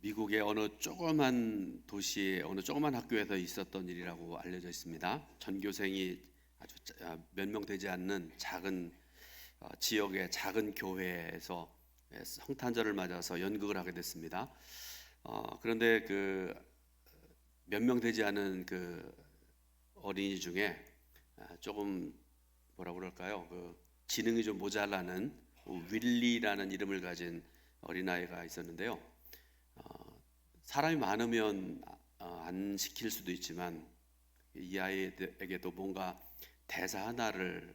미국의 어느 조그만 도시의 어느 조그만 학교에서 있었던 일이라고 알려져 있습니다. 전교생이 아주 몇 명 되지 않는 작은 지역의 작은 교회에서 성탄절을 맞아서 연극을 하게 됐습니다. 그런데 그 몇 명 되지 않은 그 어린이 중에 조금 뭐라 그럴까요? 그 지능이 좀 모자라는 윌리라는 이름을 가진 어린아이가 있었는데요. 사람이 많으면 안 시킬 수도 있지만 이 아이에게도 뭔가 대사 하나를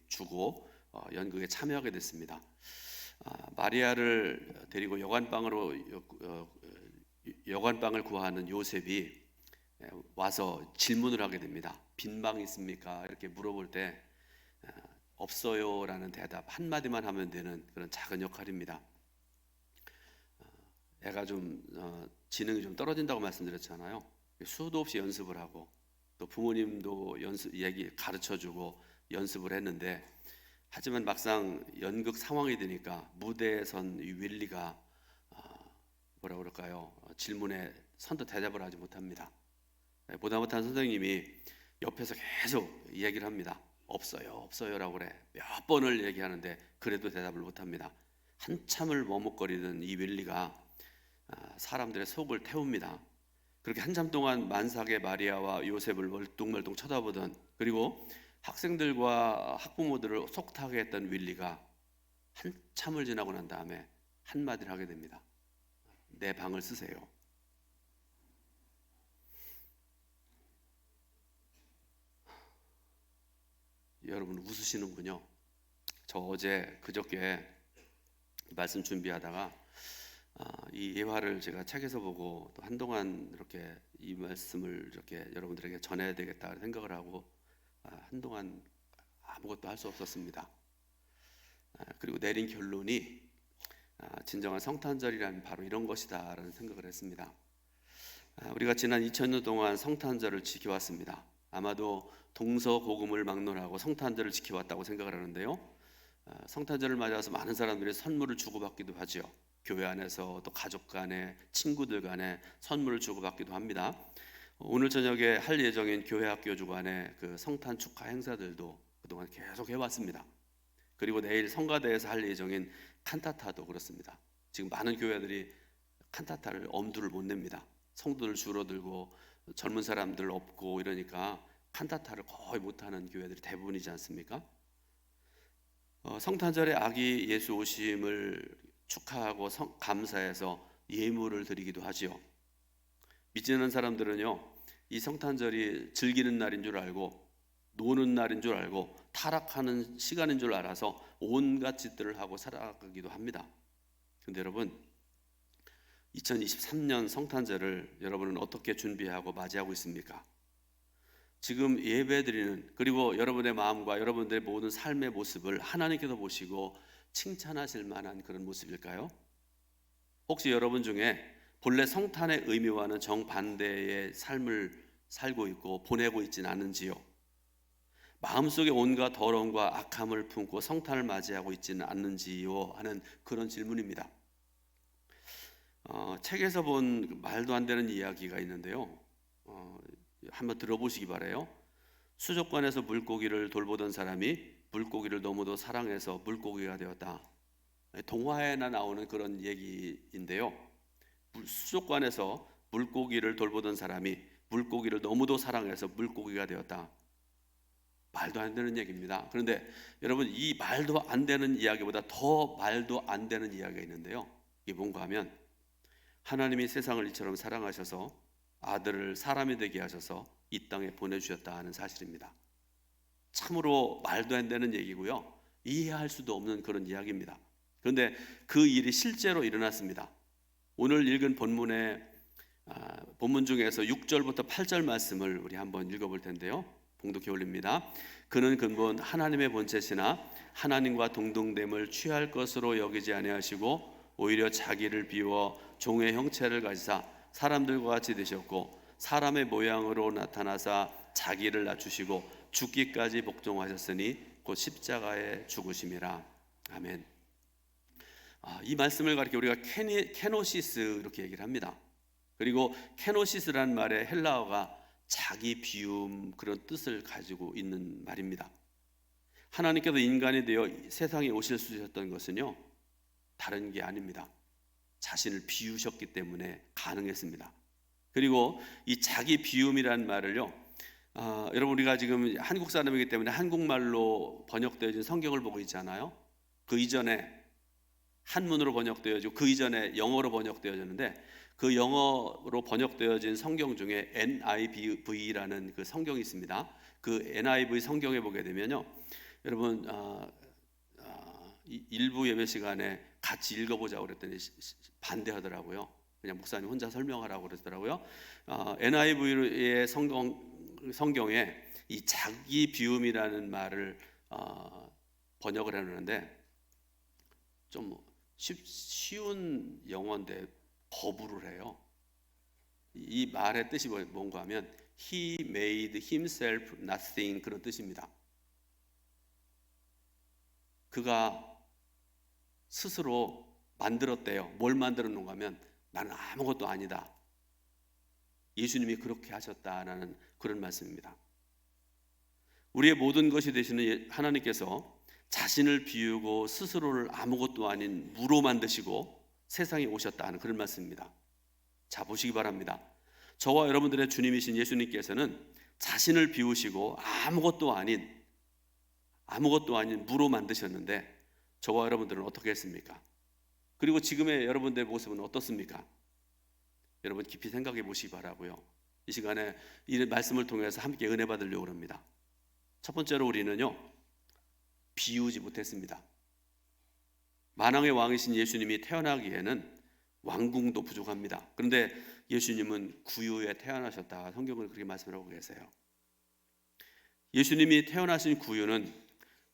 주고 연극에 참여하게 됐습니다. 마리아를 데리고 여관방을 구하는 요셉이 와서 질문을 하게 됩니다. 빈 방 있습니까? 이렇게 물어볼 때 없어요라는 대답 한마디만 하면 되는 그런 작은 역할입니다. 애가 좀 지능이 좀 떨어진다고 말씀드렸잖아요. 수도 없이 연습을 하고 또 부모님도 가르쳐주고 연습을 했는데, 하지만 막상 연극 상황이 되니까 무대에 선 이 윌리가 뭐라 그럴까요? 질문에 선뜻 대답을 하지 못합니다. 보다 못한 선생님이 옆에서 계속 얘기를 합니다. 없어요라고 그래. 몇 번을 얘기하는데 그래도 대답을 못합니다. 한참을 머뭇거리던 이 윌리가 사람들의 속을 태웁니다. 그렇게 한참 동안 만삭의 마리아와 요셉을 멀뚱멀뚱 쳐다보던, 그리고 학생들과 학부모들을 속타게 했던 윌리가 한참을 지나고 난 다음에 한마디를 하게 됩니다. 내 방을 쓰세요. 여러분 웃으시는군요. 저 그저께 말씀 준비하다가 이 예화를 제가 책에서 보고 또 한동안 이렇게 이 말씀을 이렇게 여러분들에게 전해야 되겠다 생각을 하고 한동안 아무것도 할 수 없었습니다. 그리고 내린 결론이 진정한 성탄절이란 바로 이런 것이다라는 생각을 했습니다. 우리가 지난 2000년 동안 성탄절을 지켜왔습니다. 아마도 동서고금을 막론하고 성탄절을 지켜왔다고 생각을 하는데요. 성탄절을 맞아서 많은 사람들이 선물을 주고받기도 하죠. 교회 안에서 또 가족 간에, 친구들 간에 선물을 주고받기도 합니다. 오늘 저녁에 할 예정인 교회 학교 주간의 그 성탄 축하 행사들도 그동안 계속 해왔습니다. 그리고 내일 성가대에서 할 예정인 칸타타도 그렇습니다. 지금 많은 교회들이 칸타타를 엄두를 못 냅니다. 성도들 줄어들고 젊은 사람들 없고 이러니까 칸타타를 거의 못하는 교회들이 대부분이지 않습니까? 성탄절에 아기 예수 오심을 축하하고 감사해서 예물을 드리기도 하지요. 믿지 않는 사람들은요, 이 성탄절이 즐기는 날인 줄 알고 노는 날인 줄 알고 타락하는 시간인 줄 알아서 온갖 짓들을 하고 살아가기도 합니다. 그런데 여러분, 2023년 성탄절을 여러분은 어떻게 준비하고 맞이하고 있습니까? 지금 예배드리는, 그리고 여러분의 마음과 여러분들의 모든 삶의 모습을 하나님께서 보시고 칭찬하실 만한 그런 모습일까요? 혹시 여러분 중에 본래 성탄의 의미와는 정반대의 삶을 살고 있고 보내고 있지는 않은지요? 마음속에 온갖 더러움과 악함을 품고 성탄을 맞이하고 있지는 않는지요? 하는 그런 질문입니다. 책에서 본 말도 안 되는 이야기가 있는데요. 한번 들어보시기 바라요. 수족관에서 물고기를 돌보던 사람이 물고기를 너무도 사랑해서 물고기가 되었다. 동화에나 나오는 그런 얘기인데요. 수족관에서 물고기를 돌보던 사람이 물고기를 너무도 사랑해서 물고기가 되었다. 말도 안 되는 얘기입니다. 그런데 여러분, 이 말도 안 되는 이야기보다 더 말도 안 되는 이야기가 있는데요. 이게 뭔가 하면, 하나님이 세상을 이처럼 사랑하셔서 아들을 사람이 되게 하셔서 이 땅에 보내주셨다 하는 사실입니다. 참으로 말도 안 되는 얘기고요, 이해할 수도 없는 그런 이야기입니다. 그런데 그 일이 실제로 일어났습니다. 오늘 읽은 본문 중에서 6절부터 8절 말씀을 우리 한번 읽어볼 텐데요. 봉독해 올립니다. 그는 근본 하나님의 본체시나 하나님과 동등됨을 취할 것으로 여기지 아니하시고 오히려 자기를 비워 종의 형체를 가지사 사람들과 같이 되셨고 사람의 모양으로 나타나사 자기를 낮추시고 죽기까지 복종하셨으니 곧 십자가에 죽으심이라. 아멘. 이 말씀을 가리켜 우리가 케노시스 이렇게 얘기를 합니다. 그리고 케노시스라는 말의 헬라어가 자기 비움, 그런 뜻을 가지고 있는 말입니다. 하나님께서 인간이 되어 세상에 오실 수 있었던 것은요, 다른 게 아닙니다. 자신을 비우셨기 때문에 가능했습니다. 그리고 이 자기 비움이라는 말을요, 여러분 우리가 지금 한국 사람이기 때문에 한국말로 번역되어진 성경을 보고 있잖아요. 그 이전에 한문으로 번역되어지고 그 이전에 영어로 번역되어졌는데, 그 영어로 번역되어진 성경 중에 NIV라는 그 성경이 있습니다. 그 NIV 성경에 보게 되면요, 여러분 일부 예배 시간에 같이 읽어보자고 그랬더니 반대하더라고요. 그냥 목사님 혼자 설명하라고 그러더라고요. NIV의 성경에 이 자기 비움이라는 말을 번역을 해놓는데, 좀 쉬운 영어인데 거부를 해요. 이 말의 뜻이 뭔가 하면 He made himself nothing, 그런 뜻입니다. 그가 스스로 만들었대요. 뭘 만들어 놓은가 하면 나는 아무것도 아니다. 예수님이 그렇게 하셨다라는 그런 말씀입니다. 우리의 모든 것이 되시는 하나님께서 자신을 비우고 스스로를 아무것도 아닌 무로 만드시고 세상에 오셨다는 그런 말씀입니다. 자, 보시기 바랍니다. 저와 여러분들의 주님이신 예수님께서는 자신을 비우시고 아무것도 아닌 무로 만드셨는데, 저와 여러분들은 어떻게 했습니까? 그리고 지금의 여러분들의 모습은 어떻습니까? 여러분 깊이 생각해 보시기 바라고요. 이 시간에 이 말씀을 통해서 함께 은혜 받으려고 합니다. 첫 번째로 우리는요, 비우지 못했습니다. 만왕의 왕이신 예수님이 태어나기에는 왕궁도 부족합니다. 그런데 예수님은 구유에 태어나셨다, 성경을 그렇게 말씀하고 계세요. 예수님이 태어나신 구유는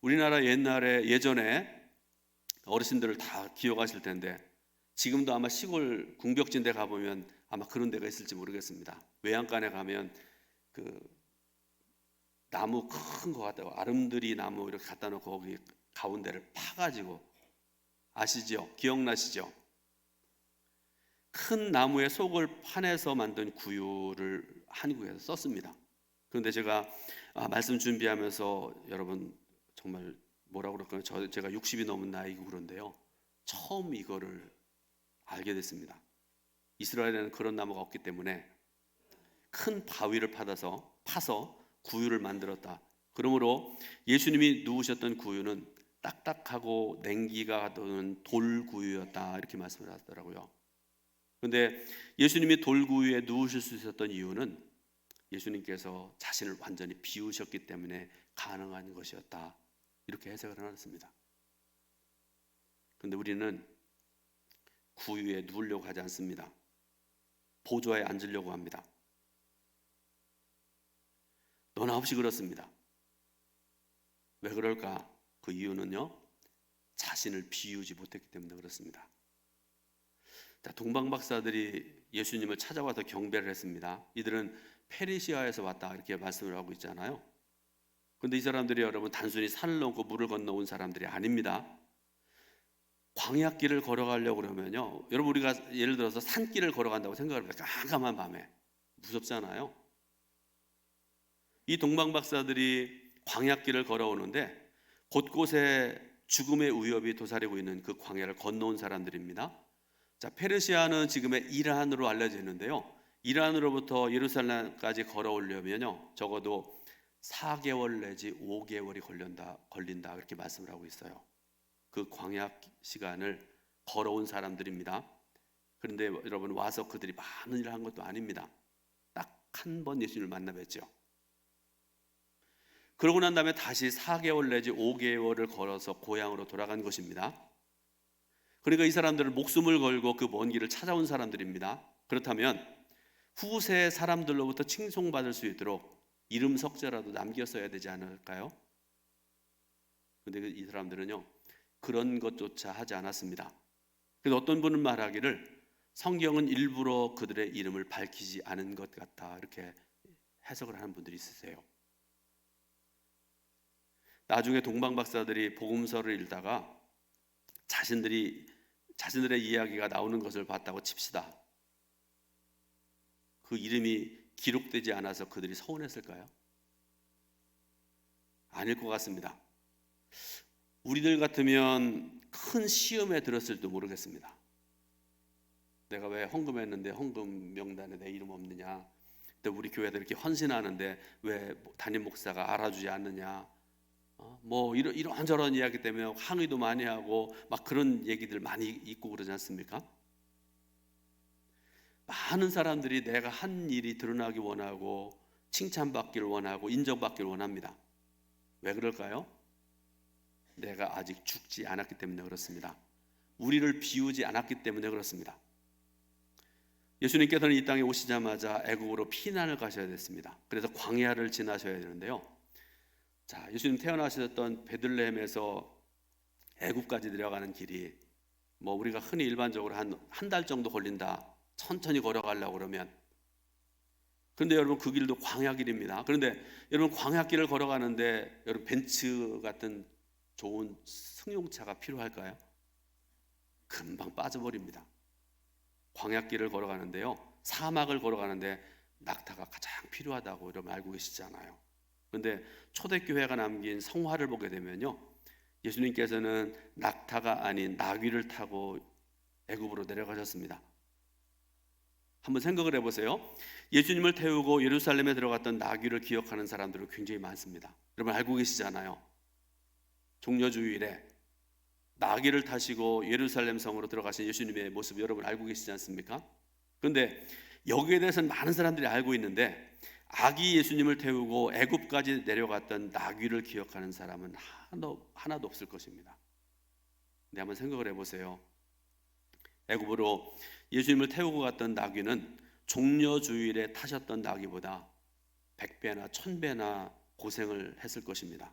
우리나라 예전에 어르신들을 다 기억하실 텐데, 지금도 아마 시골 궁벽진 데 가보면 아마 그런 데가 있을지 모르겠습니다. 외양간에 가면 그 나무 큰 거 갖다가 아름드리 나무 이렇게 갖다 놓고 거기 가운데를 파가지고, 아시죠? 기억나시죠? 큰 나무의 속을 파내서 만든 구유를 한국에서 썼습니다. 그런데 제가 말씀 준비하면서 여러분 정말 뭐라고 그럴까요? 제가 60이 넘은 나이고 그런데요, 처음 이거를 알게 됐습니다. 이스라엘에는 그런 나무가 없기 때문에 큰 바위를 파서 구유를 만들었다. 그러므로 예수님이 누우셨던 구유는 딱딱하고 냉기가 도는 돌구유였다, 이렇게 말씀을 하더라고요. 그런데 예수님이 돌구유에 누우실 수 있었던 이유는 예수님께서 자신을 완전히 비우셨기 때문에 가능한 것이었다, 이렇게 해석을 해놨습니다. 그런데 우리는 구유에 누우려고 하지 않습니다. 보좌에 앉으려고 합니다. 너나 없이 그렇습니다. 왜 그럴까? 그 이유는요, 자신을 비우지 못했기 때문에 그렇습니다. 자, 동방박사들이 예수님을 찾아와서 경배를 했습니다. 이들은 페르시아에서 왔다, 이렇게 말씀을 하고 있잖아요. 그런데 이 사람들이 여러분 단순히 산을 넘고 물을 건너온 사람들이 아닙니다. 광야길을 걸어가려고 그러면요, 여러분 우리가 예를 들어서 산길을 걸어간다고 생각을 해요. 깜깜한 밤에 무섭잖아요. 이 동방박사들이 광야길을 걸어오는데 곳곳에 죽음의 위협이 도사리고 있는 그 광야를 건너온 사람들입니다. 자, 페르시아는 지금의 이란으로 알려져 있는데요, 이란으로부터 예루살렘까지 걸어오려면요 적어도 4개월 내지 5개월이 걸린다 이렇게 말씀을 하고 있어요. 그 광야 시간을 걸어온 사람들입니다. 그런데 여러분 와서 그들이 많은 일을 한 것도 아닙니다. 딱 한 번 예수님을 만나 뵀죠. 그러고 난 다음에 다시 4개월 내지 5개월을 걸어서 고향으로 돌아간 것입니다. 그러니까 이 사람들은 목숨을 걸고 그 먼 길을 찾아온 사람들입니다. 그렇다면 후세 사람들로부터 칭송받을 수 있도록 이름 석자라도 남겼어야 되지 않을까요? 그런데 이 사람들은요, 그런 것조차 하지 않았습니다. 그래서 어떤 분은 말하기를 성경은 일부러 그들의 이름을 밝히지 않은 것 같다, 이렇게 해석을 하는 분들이 있으세요. 나중에 동방박사들이 복음서를 읽다가 자신들이 자신들의 이야기가 나오는 것을 봤다고 칩시다. 그 이름이 기록되지 않아서 그들이 서운했을까요? 아닐 것 같습니다. 우리들 같으면 큰 시험에 들었을지도 모르겠습니다. 내가 왜 헌금했는데 헌금 명단에 내 이름 없느냐, 또 우리 교회도 이렇게 헌신하는데 왜 담임 목사가 알아주지 않느냐, 뭐 이런저런 이야기 때문에 항의도 많이 하고 막 그런 얘기들 많이 있고 그러지 않습니까? 많은 사람들이 내가 한 일이 드러나기 원하고 칭찬받기를 원하고 인정받기를 원합니다. 왜 그럴까요? 내가 아직 죽지 않았기 때문에 그렇습니다. 우리를 비우지 않았기 때문에 그렇습니다. 예수님께서는 이 땅에 오시자마자 애국으로 피난을 가셔야 됐습니다. 그래서 광야를 지나셔야 되는데요. 자, 예수님 태어나셨던 베들레헴에서 애국까지 내려가는 길이 뭐 우리가 흔히 일반적으로 한 달 정도 걸린다, 천천히 걸어가려고 그러면. 그런데 여러분, 그 길도 광야길입니다. 그런데 여러분, 광야길을 걸어가는데 여러분, 벤츠 같은 좋은 승용차가 필요할까요? 금방 빠져버립니다. 광야길을 걸어가는데요, 사막을 걸어가는데 낙타가 가장 필요하다고 여러분 알고 계시잖아요. 그런데 초대교회가 남긴 성화를 보게 되면요, 예수님께서는 낙타가 아닌 나귀를 타고 애굽으로 내려가셨습니다. 한번 생각을 해보세요. 예수님을 태우고 예루살렘에 들어갔던 나귀를 기억하는 사람들은 굉장히 많습니다. 여러분 알고 계시잖아요. 종려주일에 나귀를 타시고 예루살렘 성으로 들어가신 예수님의 모습 여러분 알고 계시지 않습니까? 그런데 여기에 대해서는 많은 사람들이 알고 있는데, 아기 예수님을 태우고 애굽까지 내려갔던 나귀를 기억하는 사람은 하나도 없을 것입니다. 근데 한번 생각을 해보세요. 애굽으로 예수님을 태우고 갔던 나귀는 종려주일에 타셨던 나귀보다 100배나 1000배나 고생을 했을 것입니다.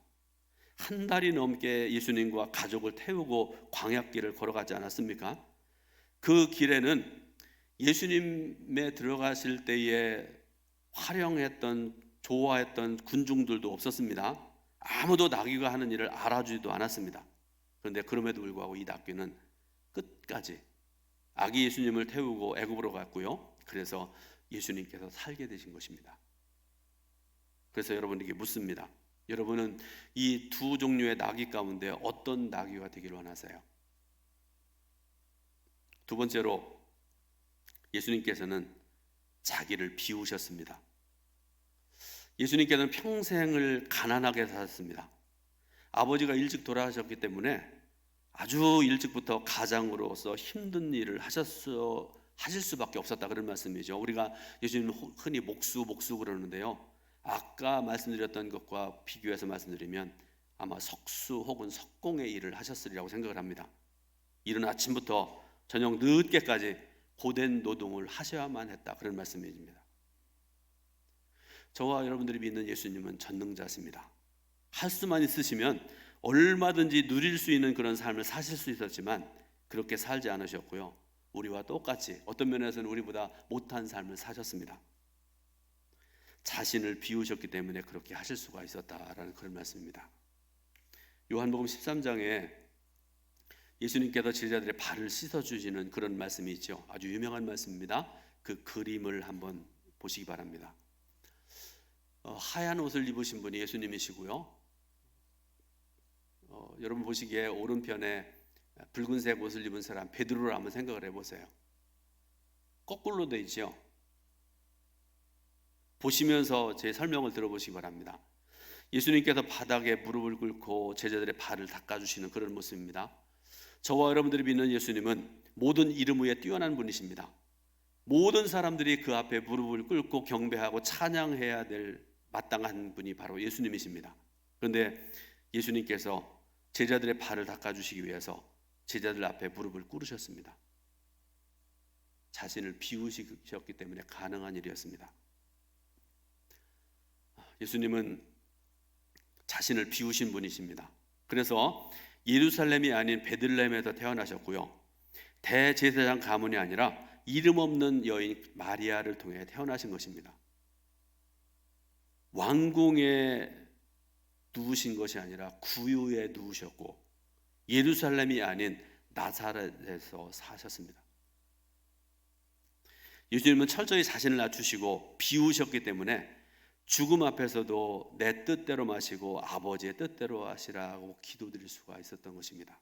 한 달이 넘게 예수님과 가족을 태우고 광야길을 걸어가지 않았습니까? 그 길에는 예수님에 들어가실 때에 활용했던, 좋아했던 군중들도 없었습니다. 아무도 나귀가 하는 일을 알아주지도 않았습니다. 그런데 그럼에도 불구하고 이 나귀는 끝까지 아기 예수님을 태우고 애굽으로 갔고요. 그래서 예수님께서 살게 되신 것입니다. 그래서 여러분에게 묻습니다. 여러분은 이 두 종류의 나귀 가운데 어떤 나귀가 되기를 원하세요? 두 번째로, 예수님께서는 자기를 비우셨습니다. 예수님께서는 평생을 가난하게 사셨습니다. 아버지가 일찍 돌아가셨기 때문에 아주 일찍부터 가장으로서 힘든 일을 하실 수밖에 없었다, 그런 말씀이죠. 우리가 예수님은 흔히 목수 그러는데요, 아까 말씀드렸던 것과 비교해서 말씀드리면 아마 석수 혹은 석공의 일을 하셨으리라고 생각을 합니다. 이른 아침부터 저녁 늦게까지 고된 노동을 하셔야만 했다, 그런 말씀입니다. 저와 여러분들이 믿는 예수님은 전능자십니다. 할 수만 있으시면 얼마든지 누릴 수 있는 그런 삶을 사실 수 있었지만 그렇게 살지 않으셨고요, 우리와 똑같이 어떤 면에서는 우리보다 못한 삶을 사셨습니다. 자신을 비우셨기 때문에 그렇게 하실 수가 있었다라는 그런 말씀입니다. 요한복음 13장에 예수님께서 제자들의 발을 씻어주시는 그런 말씀이 있죠. 아주 유명한 말씀입니다. 그 그림을 한번 보시기 바랍니다. 하얀 옷을 입으신 분이 예수님이시고요, 여러분 보시기에 오른편에 붉은색 옷을 입은 사람 베드로를 한번 생각을 해보세요. 거꾸로 돼 있죠. 보시면서 제 설명을 들어보시기 바랍니다. 예수님께서 바닥에 무릎을 꿇고 제자들의 발을 닦아주시는 그런 모습입니다. 저와 여러분들이 믿는 예수님은 모든 이름 위에 뛰어난 분이십니다. 모든 사람들이 그 앞에 무릎을 꿇고 경배하고 찬양해야 될 마땅한 분이 바로 예수님이십니다. 그런데 예수님께서 제자들의 발을 닦아주시기 위해서 제자들 앞에 무릎을 꿇으셨습니다. 자신을 비우셨기 때문에 가능한 일이었습니다. 예수님은 자신을 비우신 분이십니다. 그래서 예루살렘이 아닌 베들레헴에서 태어나셨고요, 대제사장 가문이 아니라 이름 없는 여인 마리아를 통해 태어나신 것입니다. 왕궁에 누우신 것이 아니라 구유에 누우셨고, 예루살렘이 아닌 나사렛에서 사셨습니다. 예수님은 철저히 자신을 낮추시고 비우셨기 때문에 죽음 앞에서도 내 뜻대로 마시고 아버지의 뜻대로 하시라고 기도드릴 수가 있었던 것입니다.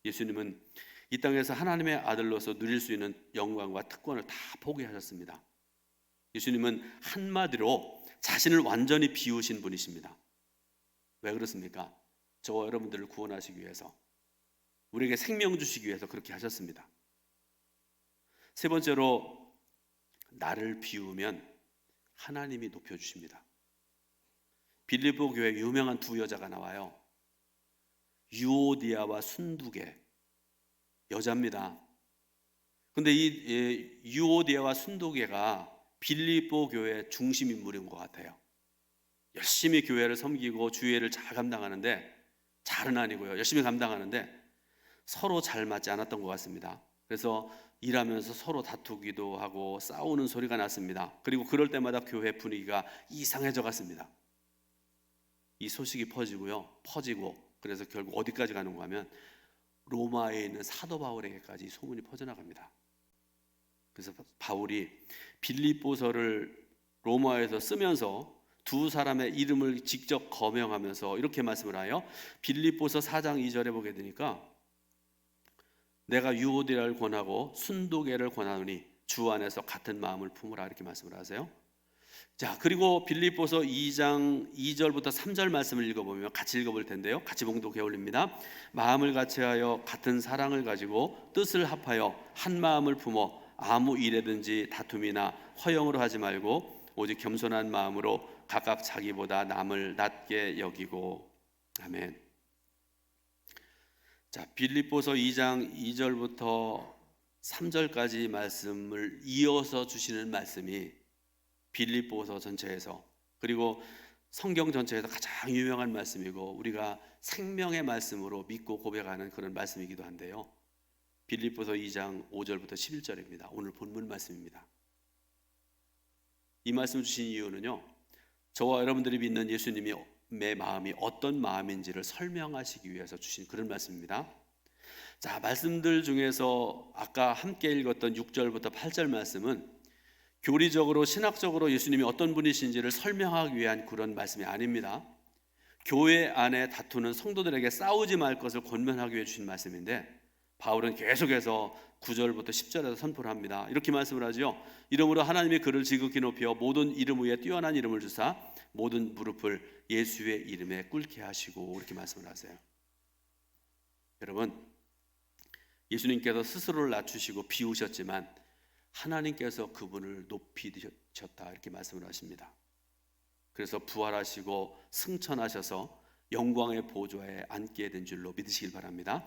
예수님은 이 땅에서 하나님의 아들로서 누릴 수 있는 영광과 특권을 다 포기하셨습니다. 예수님은 한마디로 자신을 완전히 비우신 분이십니다. 왜 그렇습니까? 저와 여러분들을 구원하시기 위해서, 우리에게 생명 주시기 위해서 그렇게 하셨습니다. 세 번째로, 나를 비우면 하나님이 높여주십니다. 빌립보 교회 유명한 두 여자가 나와요. 유오디아와 순두계, 여자입니다. 근데 이 유오디아와 순두계가 빌립보 교회의 중심 인물인 것 같아요. 열심히 교회를 섬기고 주의를 잘 감당하는데, 잘은 아니고요, 열심히 감당하는데 서로 잘 맞지 않았던 것 같습니다. 그래서 일하면서 서로 다투기도 하고 싸우는 소리가 났습니다. 그리고 그럴 때마다 교회 분위기가 이상해져 갔습니다. 이 소식이 퍼지고 그래서 결국 어디까지 가는가 하면 로마에 있는 사도 바울에게까지 소문이 퍼져나갑니다. 그래서 바울이 빌립보서를 로마에서 쓰면서 두 사람의 이름을 직접 거명하면서 이렇게 말씀을 하여 빌립보서 4장 2절에 보게 되니까, 내가 유오디아를 권하고 순두계를 권하노니 주 안에서 같은 마음을 품으라, 이렇게 말씀을 하세요. 자, 그리고 빌립보서 2장 2절부터 3절 말씀을 읽어보면 같이 읽어볼 텐데요, 같이 봉독해 올립니다. 마음을 같이하여 같은 사랑을 가지고 뜻을 합하여 한 마음을 품어 아무 일에든지 다툼이나 허영으로 하지 말고 오직 겸손한 마음으로 각각 자기보다 남을 낮게 여기고. 아멘. 자, 빌립보서 2장 2절부터 3절까지 말씀을 이어서 주시는 말씀이 빌립보서 전체에서, 그리고 성경 전체에서 가장 유명한 말씀이고 우리가 생명의 말씀으로 믿고 고백하는 그런 말씀이기도 한데요, 빌립보서 2장 5절부터 11절입니다. 오늘 본문 말씀입니다. 이 말씀을 주신 이유는요, 저와 여러분들이 믿는 예수님의 마음이 어떤 마음인지를 설명하시기 위해서 주신 그런 말씀입니다. 자, 말씀들 중에서 아까 함께 읽었던 6절부터 8절 말씀은 교리적으로 신학적으로 예수님이 어떤 분이신지를 설명하기 위한 그런 말씀이 아닙니다. 교회 안에 다투는 성도들에게 싸우지 말 것을 권면하기 위해 주신 말씀인데, 바울은 계속해서 9절부터 10절에서 선포를 합니다. 이렇게 말씀을 하죠. 이러므로 하나님이 그를 지극히 높여 모든 이름 위에 뛰어난 이름을 주사 모든 무릎을 예수의 이름에 꿇게 하시고, 이렇게 말씀을 하세요. 여러분, 예수님께서 스스로를 낮추시고 비우셨지만 하나님께서 그분을 높이셨다, 이렇게 말씀을 하십니다. 그래서 부활하시고 승천하셔서 영광의 보좌에 앉게 된 줄로 믿으시길 바랍니다.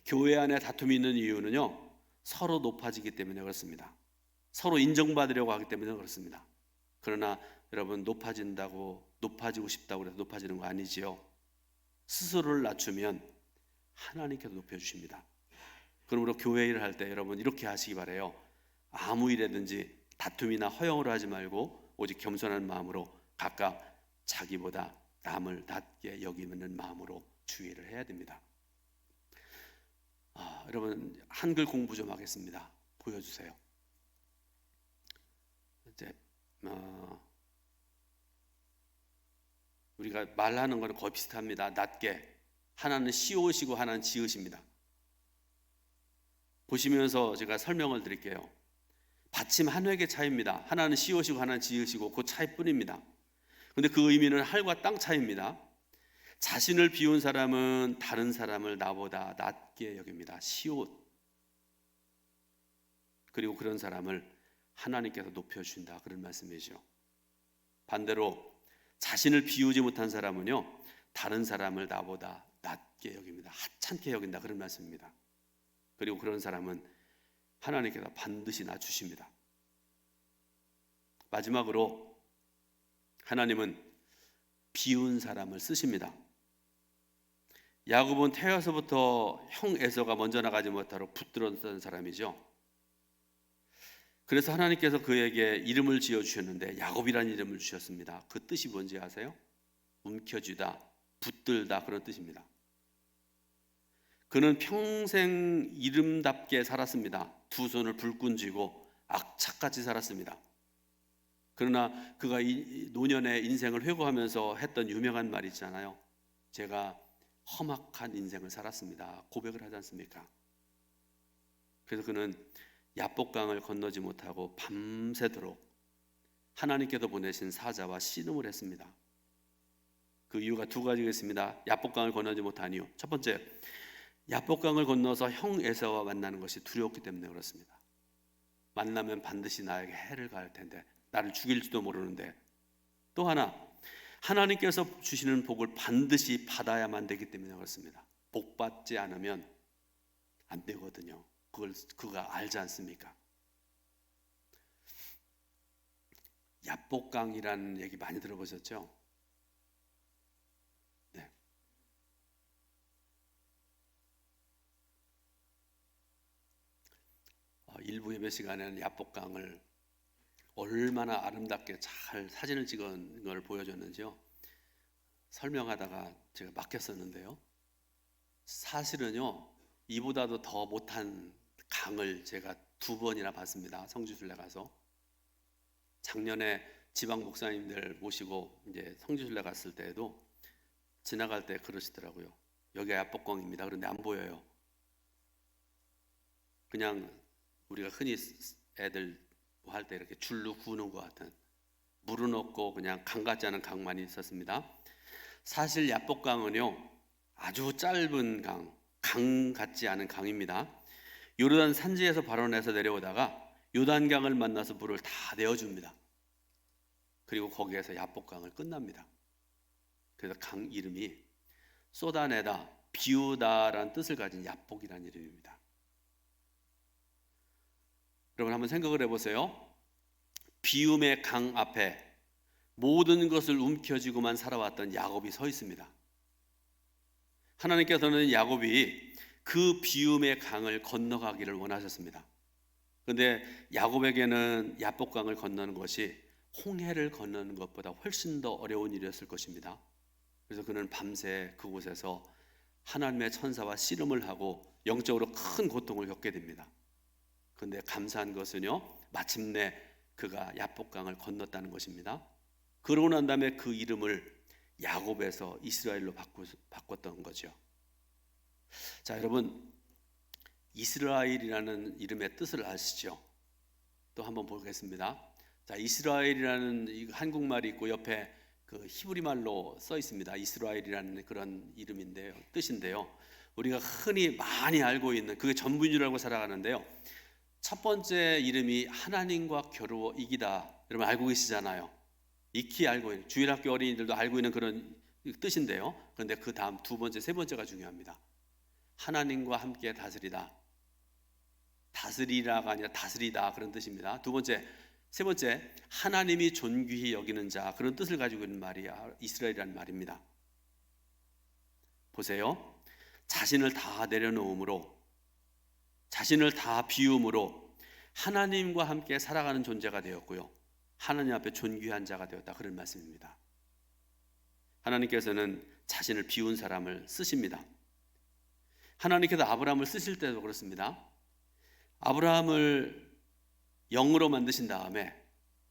교회 안에 다툼이 있는 이유는요, 서로 높아지기 때문에 그렇습니다. 서로 인정받으려고 하기 때문에 그렇습니다. 그러나 여러분, 높아지고 싶다고 해서 높아지는 거 아니지요. 스스로를 낮추면 하나님께서 높여주십니다. 그러므로 교회 일을 할 때 여러분 이렇게 하시기 바라요. 아무 일에든지 다툼이나 허영으로 하지 말고 오직 겸손한 마음으로 각각 자기보다 남을 낮게 여기는 마음으로 주의를 해야 됩니다. 여러분, 한글 공부 좀 하겠습니다. 보여주세요. 이제 우리가 말하는 거는 거의 비슷합니다. 낮게. 하나는 씌우시고 하나는 지으십니다. 보시면서 제가 설명을 드릴게요. 받침 한 획의 차이입니다. 하나는 씌우시고 하나는 지으시고 그 차이뿐입니다. 그런데 그 의미는 하늘과 땅 차이입니다. 자신을 비운 사람은 다른 사람을 나보다 낮게 여깁니다. 시옷. 그리고 그런 사람을 하나님께서 높여주신다, 그런 말씀이죠. 반대로 자신을 비우지 못한 사람은요, 다른 사람을 나보다 낮게 여깁니다. 하찮게 여긴다, 그런 말씀입니다. 그리고 그런 사람은 하나님께서 반드시 낮추십니다. 마지막으로 하나님은 비운 사람을 쓰십니다. 야곱은 태어서부터 형 에서가 먼저 나가지 못하도록 붙들었던 사람이죠. 그래서 하나님께서 그에게 이름을 지어주셨는데 야곱이라는 이름을 주셨습니다. 그 뜻이 뭔지 아세요? 움켜쥐다, 붙들다, 그런 뜻입니다. 그는 평생 이름답게 살았습니다. 두 손을 불끈 쥐고 악착같이 살았습니다. 그러나 그가 노년의 인생을 회고하면서 했던 유명한 말이 있잖아요. 제가 험악한 인생을 살았습니다. 고백을 하지 않습니까? 그래서 그는 야복강을 건너지 못하고 밤새도록 하나님께서 보내신 사자와 씨름을 했습니다. 그 이유가 두 가지가 있습니다. 야복강을 건너지 못한 이유. 첫 번째, 야복강을 건너서 형 에사와 만나는 것이 두려웠기 때문에 그렇습니다. 만나면 반드시 나에게 해를 가할 텐데, 나를 죽일지도 모르는데. 또 하나, 하나님께서 주시는 복을 반드시 받아야만 되기 때문에 그렇습니다. 복 받지 않으면 안 되거든요. 그가 알지 않습니까? 야복강이라는 얘기 많이 들어보셨죠? 네. 일부 예배 시간에는 야복강을 얼마나 아름답게 잘 사진을 찍은 걸 보여줬는지요. 설명하다가 제가 막혔었는데요. 사실은요, 이보다도 더 못한 강을 제가 2번이나 봤습니다. 성지순례 가서. 작년에 지방 목사님들 모시고 이제 성지순례 갔을 때에도 지나갈 때 그러시더라고요. 여기가 야복강입니다. 그런데 안 보여요. 그냥 우리가 흔히 애들 할 때 이렇게 줄로 구는 것 같은, 물은 없고 그냥 강 같지 않은 강만 있었습니다. 사실 야복강은요, 아주 짧은 강 같지 않은 강입니다. 요르단 산지에서 발원해서 내려오다가 요단강을 만나서 물을 다 내어줍니다. 그리고 거기에서 야복강을 끝납니다. 그래서 강 이름이 쏟아내다, 비우다라는 뜻을 가진 야복이라는 이름입니다. 여러분 한번 생각을 해보세요. 비움의 강 앞에 모든 것을 움켜쥐고만 살아왔던 야곱이 서 있습니다. 하나님께서는 야곱이 그 비움의 강을 건너가기를 원하셨습니다. 그런데 야곱에게는 야복강을 건너는 것이 홍해를 건너는 것보다 훨씬 더 어려운 일이었을 것입니다. 그래서 그는 밤새 그곳에서 하나님의 천사와 씨름을 하고 영적으로 큰 고통을 겪게 됩니다. 그런데 감사한 것은요, 마침내 그가 야복강을 건넜다는 것입니다. 그러고 난 다음에 그 이름을 야곱에서 이스라엘로 바꿨던 거죠. 자, 여러분, 이스라엘이라는 이름의 뜻을 아시죠? 또 한번 보겠습니다. 자, 이스라엘이라는 한국말이 있고 옆에 그 히브리 말로 써 있습니다. 이스라엘이라는 그런 이름인데요, 뜻인데요. 우리가 흔히 많이 알고 있는, 그게 전부인 줄 알고 살아가는데요. 첫 번째 이름이 하나님과 겨루어 이기다. 여러분 알고 계시잖아요. 익히 알고 있는, 주일학교 어린이들도 알고 있는 그런 뜻인데요. 그런데 그 다음 두 번째, 세 번째가 중요합니다. 하나님과 함께 다스리다. 다스리라가 아니라 다스리다, 그런 뜻입니다. 두 번째, 세 번째, 하나님이 존귀히 여기는 자, 그런 뜻을 가지고 있는 말이 이스라엘이라는 말입니다. 보세요. 자신을 다 내려놓음으로, 자신을 다 비움으로 하나님과 함께 살아가는 존재가 되었고요, 하나님 앞에 존귀한 자가 되었다, 그런 말씀입니다. 하나님께서는 자신을 비운 사람을 쓰십니다. 하나님께서 아브라함을 쓰실 때도 그렇습니다. 아브라함을 영으로 만드신 다음에,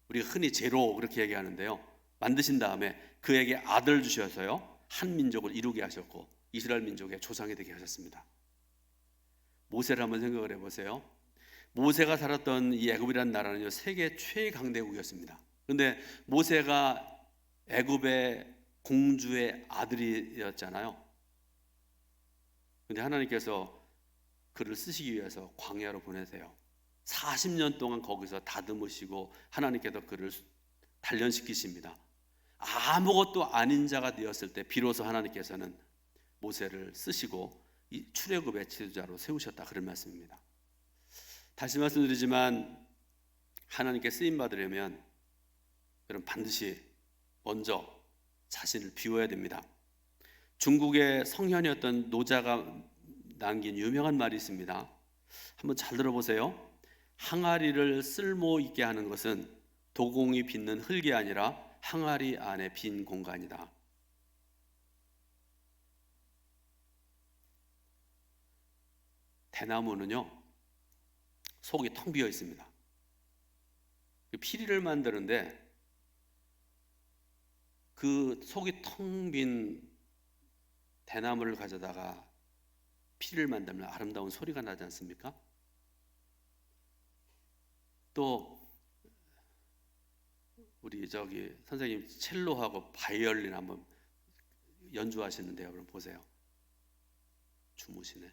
우리가 흔히 제로 그렇게 얘기하는데요, 만드신 다음에 그에게 아들 주셔서요, 한 민족을 이루게 하셨고 이스라엘 민족의 조상이 되게 하셨습니다. 모세를 한번 생각을 해보세요. 모세가 살았던 이 애굽이라는 나라는요, 세계 최강대국이었습니다. 그런데 모세가 애굽의 공주의 아들이었잖아요. 그런데 하나님께서 그를 쓰시기 위해서 광야로 보내세요. 40년 동안 거기서 다듬으시고 하나님께서 그를 단련시키십니다. 아무것도 아닌 자가 되었을 때 비로소 하나님께서는 모세를 쓰시고 이 출애굽의 지도자로 세우셨다, 그런 말씀입니다. 다시 말씀드리지만 하나님께 쓰임 받으려면 여러분 반드시 먼저 자신을 비워야 됩니다. 중국의 성현이었던 노자가 남긴 유명한 말이 있습니다. 한번 잘 들어보세요. 항아리를 쓸모 있게 하는 것은 도공이 빚는 흙이 아니라 항아리 안에 빈 공간이다. 대나무는요 속이 텅 비어 있습니다. 피리를 만드는데 그 속이 텅 빈 대나무를 가져다가 피리를 만들면 아름다운 소리가 나지 않습니까? 또 우리 선생님 첼로하고 바이올린 한번 연주하시는데요. 여러분 보세요. 주무시네.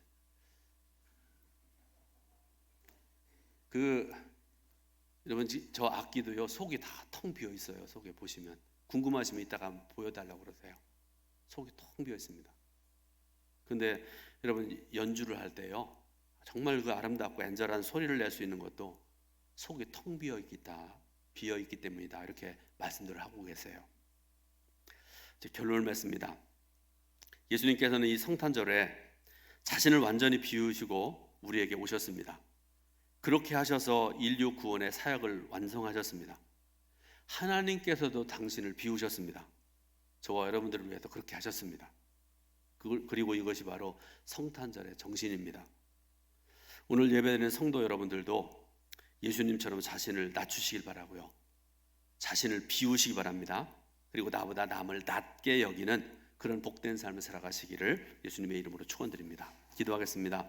여러분 저 악기도요 속이 다 텅 비어 있어요. 속에 보시면 궁금하시면 이따가 한번 보여달라고 그러세요. 속이 텅 비어 있습니다. 근데 여러분 연주를 할 때요 정말 그 아름답고 앤절한 소리를 낼 수 있는 것도 속이 텅 비어 있기 때문이다. 이렇게 말씀들을 하고 계세요. 이제 결론을 맺습니다. 예수님께서는 이 성탄절에 자신을 완전히 비우시고 우리에게 오셨습니다. 그렇게 하셔서 인류 구원의 사역을 완성하셨습니다. 하나님께서도 당신을 비우셨습니다. 저와 여러분들을 위해서 그렇게 하셨습니다. 그리고 이것이 바로 성탄절의 정신입니다. 오늘 예배드리는 성도 여러분들도 예수님처럼 자신을 낮추시길 바라고요. 자신을 비우시기 바랍니다. 그리고 나보다 남을 낮게 여기는 그런 복된 삶을 살아가시기를 예수님의 이름으로 축원드립니다. 기도하겠습니다.